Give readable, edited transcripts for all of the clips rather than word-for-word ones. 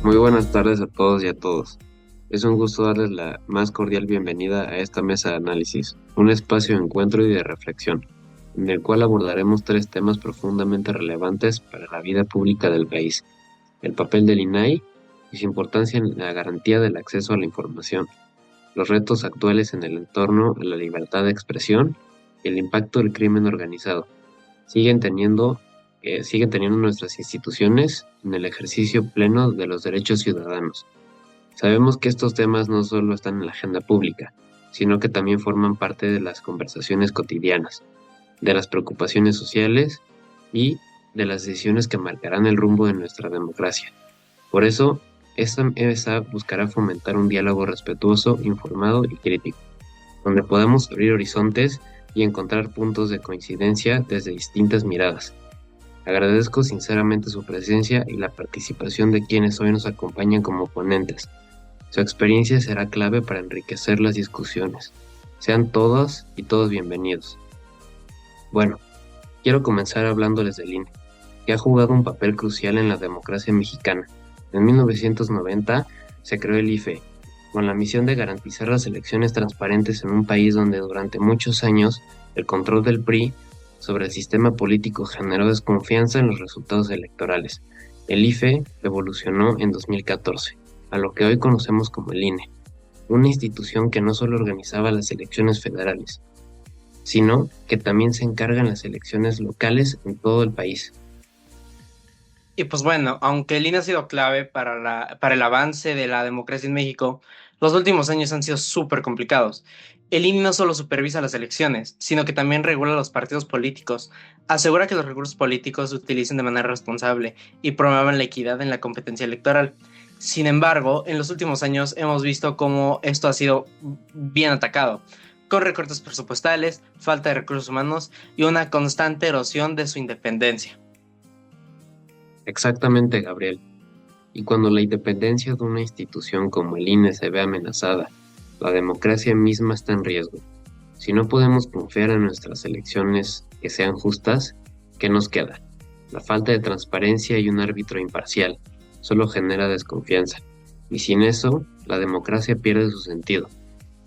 Muy buenas tardes a todos y a todos. Es un gusto darles la más cordial bienvenida a esta mesa de análisis, un espacio de encuentro y de reflexión, en el cual abordaremos tres temas profundamente relevantes para la vida pública del país: el papel del INAI y su importancia en la garantía del acceso a la información, los retos actuales en el entorno a la libertad de expresión y el impacto del crimen organizado. Siguen teniendo, siguen teniendo nuestras instituciones en el ejercicio pleno de los derechos ciudadanos. Sabemos que estos temas no solo están en la agenda pública, sino que también forman parte de las conversaciones cotidianas, de las preocupaciones sociales y de las decisiones que marcarán el rumbo de nuestra democracia. Por eso, esta mesa buscará fomentar un diálogo respetuoso, informado y crítico, donde podamos abrir horizontes y encontrar puntos de coincidencia desde distintas miradas. Agradezco sinceramente su presencia y la participación de quienes hoy nos acompañan como ponentes. Su experiencia será clave para enriquecer las discusiones. Sean todas y todos bienvenidos. Bueno, quiero comenzar hablándoles del INE, que ha jugado un papel crucial en la democracia mexicana. En 1990 se creó el IFE, con la misión de garantizar las elecciones transparentes en un país donde durante muchos años el control del PRI sobre el sistema político generó desconfianza en los resultados electorales. El IFE evolucionó en 2014 a lo que hoy conocemos como el INE, una institución que no solo organizaba las elecciones federales, sino que también se encarga en las elecciones locales en todo el país. Y pues bueno, aunque el INE ha sido clave para el avance de la democracia en México, los últimos años han sido súper complicados. El INE no solo supervisa las elecciones, sino que también regula los partidos políticos, asegura que los recursos políticos se utilicen de manera responsable y promuevan la equidad en la competencia electoral. Sin embargo, en los últimos años hemos visto cómo esto ha sido bien atacado, con recortes presupuestales, falta de recursos humanos y una constante erosión de su independencia. Exactamente, Gabriel. Y cuando la independencia de una institución como el INE se ve amenazada, la democracia misma está en riesgo. Si no podemos confiar en nuestras elecciones que sean justas, ¿qué nos queda? La falta de transparencia y un árbitro imparcial solo genera desconfianza. Y sin eso, la democracia pierde su sentido.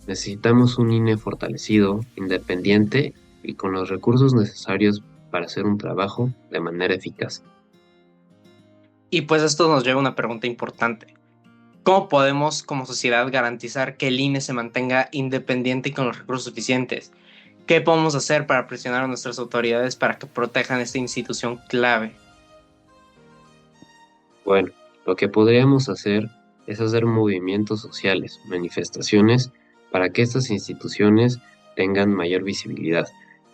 Necesitamos un INE fortalecido, independiente y con los recursos necesarios para hacer un trabajo de manera eficaz. Y pues esto nos lleva a una pregunta importante. ¿Cómo podemos como sociedad garantizar que el INE se mantenga independiente y con los recursos suficientes? ¿Qué podemos hacer para presionar a nuestras autoridades para que protejan esta institución clave? Bueno, lo que podríamos hacer es hacer movimientos sociales, manifestaciones, para que estas instituciones tengan mayor visibilidad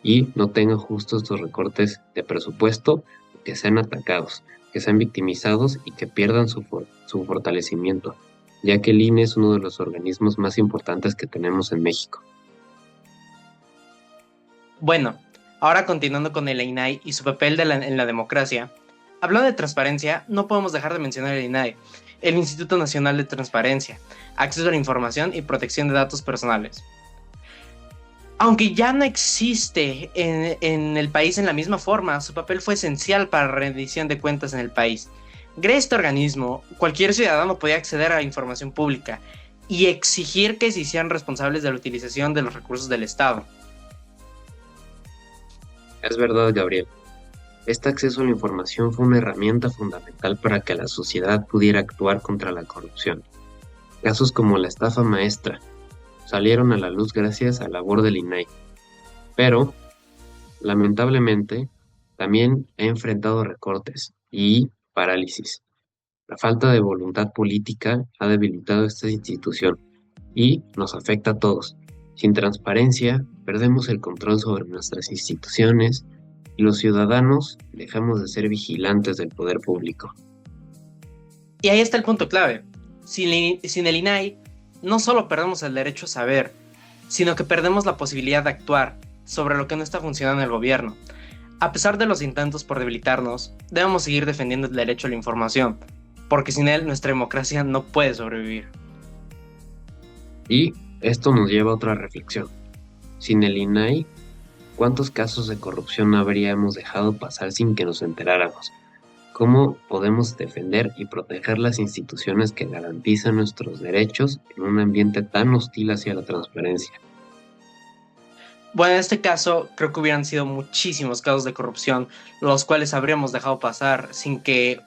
y no tengan justo estos recortes de presupuesto, que sean atacados, que sean victimizados y que pierdan su fortalecimiento, ya que el INE es uno de los organismos más importantes que tenemos en México. Bueno, ahora continuando con el INAI y su papel en la democracia, hablando de transparencia, no podemos dejar de mencionar el INAI, el Instituto Nacional de Transparencia, Acceso a la Información y Protección de Datos Personales. Aunque ya no existe en el país en la misma forma, su papel fue esencial para la rendición de cuentas en el país. Gracias a este organismo, cualquier ciudadano podía acceder a la información pública y exigir que se hicieran responsables de la utilización de los recursos del Estado. Es verdad, Gabriel. Este acceso a la información fue una herramienta fundamental para que la sociedad pudiera actuar contra la corrupción. Casos como la estafa maestra salieron a la luz gracias a la labor del INAI, pero, lamentablemente, también ha enfrentado recortes y parálisis. La falta de voluntad política ha debilitado esta institución y nos afecta a todos. Sin transparencia, perdemos el control sobre nuestras instituciones y los ciudadanos dejamos de ser vigilantes del poder público. Y ahí está el punto clave. Sin el INAI, no solo perdemos el derecho a saber, sino que perdemos la posibilidad de actuar sobre lo que no está funcionando en el gobierno. A pesar de los intentos por debilitarnos, debemos seguir defendiendo el derecho a la información, porque sin él nuestra democracia no puede sobrevivir. Y esto nos lleva a otra reflexión. Sin el INAI, ¿cuántos casos de corrupción habríamos dejado pasar sin que nos enteráramos? ¿Cómo podemos defender y proteger las instituciones que garantizan nuestros derechos en un ambiente tan hostil hacia la transparencia? Bueno, en este caso creo que hubieran sido muchísimos casos de corrupción, los cuales habríamos dejado pasar sin que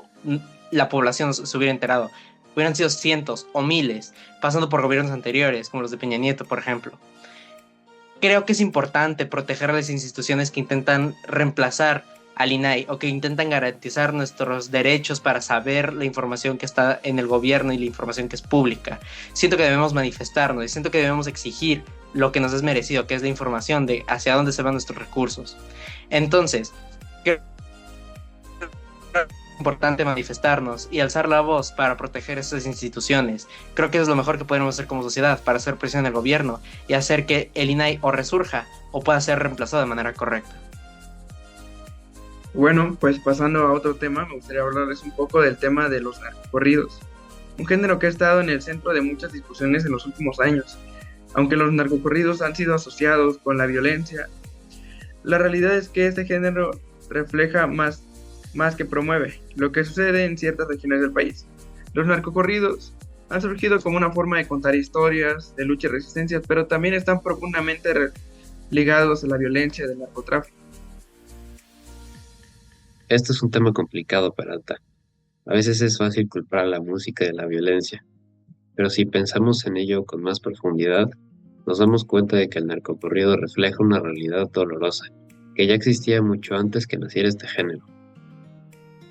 la población se hubiera enterado. Hubieran sido cientos o miles, pasando por gobiernos anteriores, como los de Peña Nieto, por ejemplo. Creo que es importante proteger a las instituciones que intentan reemplazar al INAI o que intentan garantizar nuestros derechos para saber la información que está en el gobierno y la información que es pública. Siento que debemos manifestarnos y siento que debemos exigir lo que nos es merecido, que es la información de hacia dónde se van nuestros recursos. Entonces, creo importante manifestarnos y alzar la voz para proteger estas instituciones. Creo que es lo mejor que podemos hacer como sociedad para hacer presión al gobierno y hacer que el INAI o resurja o pueda ser reemplazado de manera correcta. Bueno, pues pasando a otro tema, me gustaría hablarles un poco del tema de los narcocorridos, un género que ha estado en el centro de muchas discusiones en los últimos años. Aunque los narcocorridos han sido asociados con la violencia, la realidad es que este género refleja más que promueve lo que sucede en ciertas regiones del país. Los narcocorridos han surgido como una forma de contar historias, de lucha y resistencia, pero también están profundamente ligados a la violencia del narcotráfico. Este es un tema complicado, Peralta. A veces es fácil culpar a la música de la violencia, pero si pensamos en ello con más profundidad, nos damos cuenta de que el narcocorrido refleja una realidad dolorosa, que ya existía mucho antes que naciera este género.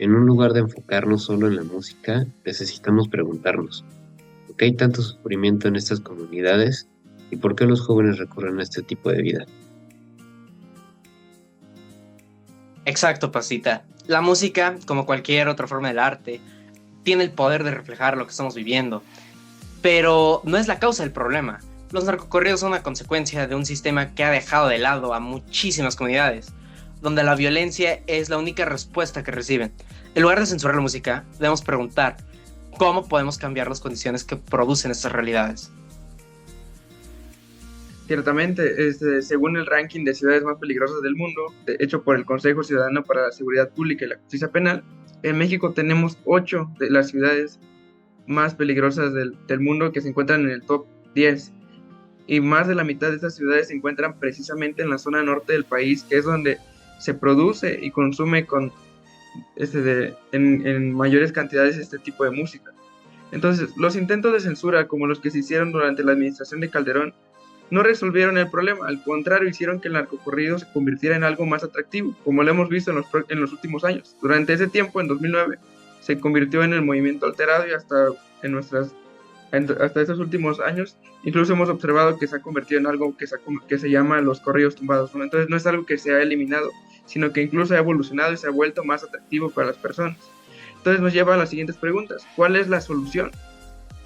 En un lugar de enfocarnos solo en la música, necesitamos preguntarnos, ¿por qué hay tanto sufrimiento en estas comunidades y por qué los jóvenes recurren a este tipo de vida? Exacto, Pasita. La música, como cualquier otra forma del arte, tiene el poder de reflejar lo que estamos viviendo, pero no es la causa del problema. Los narcocorridos son una consecuencia de un sistema que ha dejado de lado a muchísimas comunidades, donde la violencia es la única respuesta que reciben. En lugar de censurar la música, debemos preguntar cómo podemos cambiar las condiciones que producen estas realidades. Ciertamente, según el ranking de ciudades más peligrosas del mundo, hecho por el Consejo Ciudadano para la Seguridad Pública y la Justicia Penal, en México tenemos 8 de las ciudades más peligrosas del mundo que se encuentran en el top 10. Y más de la mitad de estas ciudades se encuentran precisamente en la zona norte del país, que es donde se produce y consume en mayores cantidades este tipo de música. Entonces, los intentos de censura, como los que se hicieron durante la administración de Calderón, no resolvieron el problema, al contrario, hicieron que el narcocorrido se convirtiera en algo más atractivo, como lo hemos visto en los últimos años. Durante ese tiempo, en 2009, se convirtió en el movimiento alterado y hasta estos últimos años, incluso hemos observado que se ha convertido en algo que se llama los corridos tumbados, ¿no? Entonces no es algo que se ha eliminado, sino que incluso ha evolucionado y se ha vuelto más atractivo para las personas. Entonces nos lleva a las siguientes preguntas. ¿Cuál es la solución?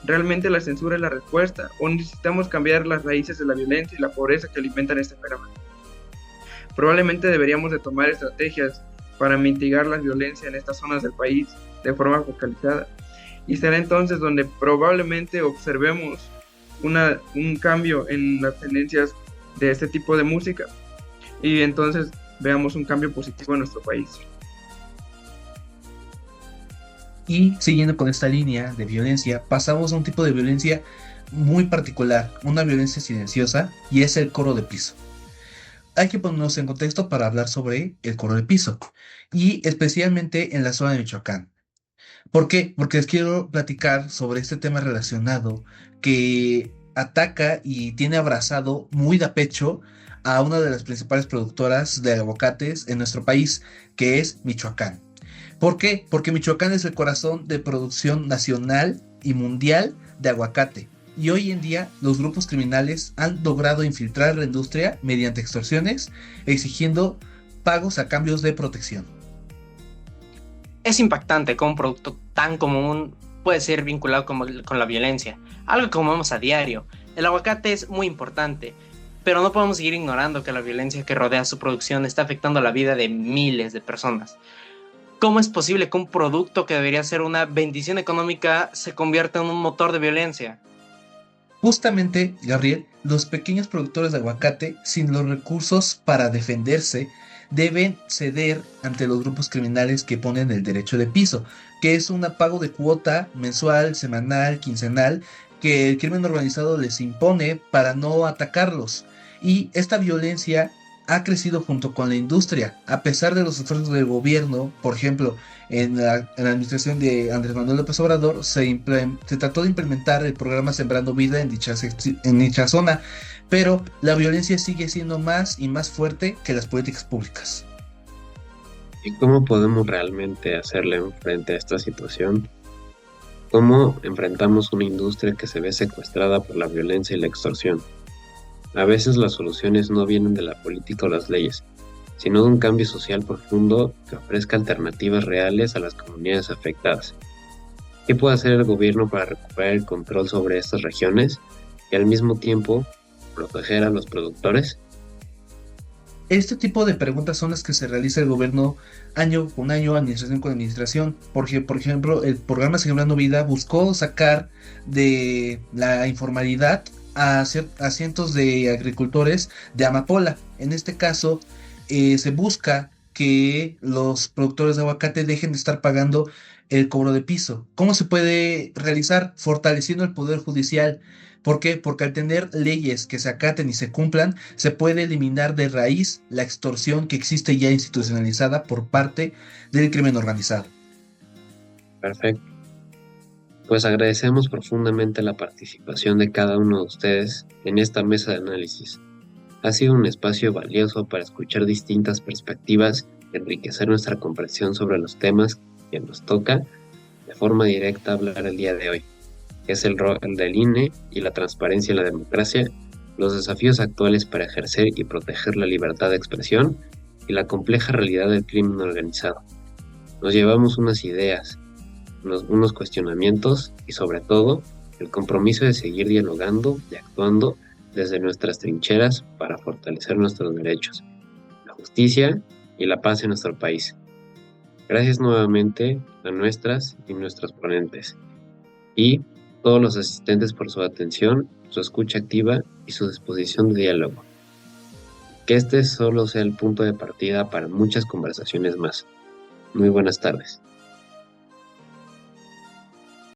¿Realmente la censura es la respuesta? ¿O necesitamos cambiar las raíces de la violencia y la pobreza que alimentan este fenómeno? Probablemente deberíamos de tomar estrategias para mitigar la violencia en estas zonas del país de forma focalizada. Y será entonces donde probablemente observemos un cambio en las tendencias de este tipo de música y entonces veamos un cambio positivo en nuestro país. Y siguiendo con esta línea de violencia, pasamos a un tipo de violencia muy particular, una violencia silenciosa, y es el cobro de piso. Hay que ponernos en contexto para hablar sobre el cobro de piso, y especialmente en la zona de Michoacán. ¿Por qué? Porque les quiero platicar sobre este tema relacionado que ataca y tiene abrazado muy de pecho a una de las principales productoras de aguacates en nuestro país, que es Michoacán. ¿Por qué? Porque Michoacán es el corazón de producción nacional y mundial de aguacate. Y hoy en día los grupos criminales han logrado infiltrar la industria mediante extorsiones, exigiendo pagos a cambios de protección. Es impactante cómo un producto tan común puede ser vinculado con la violencia, algo que comemos a diario. El aguacate es muy importante, pero no podemos seguir ignorando que la violencia que rodea su producción está afectando la vida de miles de personas. ¿Cómo es posible que un producto que debería ser una bendición económica se convierta en un motor de violencia? Justamente, Gabriel, los pequeños productores de aguacate, sin los recursos para defenderse, deben ceder ante los grupos criminales que ponen el derecho de piso, que es un pago de cuota mensual, semanal, quincenal, que el crimen organizado les impone para no atacarlos. Y esta violencia ha crecido junto con la industria, a pesar de los esfuerzos del gobierno. Por ejemplo, en la administración de Andrés Manuel López Obrador se trató de implementar el programa Sembrando Vida en dicha zona, pero la violencia sigue siendo más y más fuerte que las políticas públicas. ¿Y cómo podemos realmente hacerle frente a esta situación? ¿Cómo enfrentamos una industria que se ve secuestrada por la violencia y la extorsión? A veces las soluciones no vienen de la política o las leyes, sino de un cambio social profundo que ofrezca alternativas reales a las comunidades afectadas. ¿Qué puede hacer el gobierno para recuperar el control sobre estas regiones y al mismo tiempo proteger a los productores? Este tipo de preguntas son las que se realiza el gobierno año con año, administración con administración, porque, por ejemplo, el programa Sembrando Vida buscó sacar de la informalidad a cientos de agricultores de amapola. En este caso, se busca que los productores de aguacate dejen de estar pagando el cobro de piso. ¿Cómo se puede realizar? Fortaleciendo el poder judicial. ¿Por qué? Porque al tener leyes que se acaten y se cumplan, se puede eliminar de raíz la extorsión que existe ya institucionalizada por parte del crimen organizado. Perfecto. Pues agradecemos profundamente la participación de cada uno de ustedes en esta mesa de análisis. Ha sido un espacio valioso para escuchar distintas perspectivas y enriquecer nuestra comprensión sobre los temas que nos toca de forma directa hablar el día de hoy, que es el rol del INE y la transparencia en la democracia, los desafíos actuales para ejercer y proteger la libertad de expresión y la compleja realidad del crimen organizado. Nos llevamos unas ideas, unos cuestionamientos y sobre todo el compromiso de seguir dialogando y actuando desde nuestras trincheras para fortalecer nuestros derechos, la justicia y la paz en nuestro país. Gracias nuevamente a nuestras y nuestros ponentes y todos los asistentes por su atención, su escucha activa y su disposición de diálogo. Que este solo sea el punto de partida para muchas conversaciones más. Muy buenas tardes.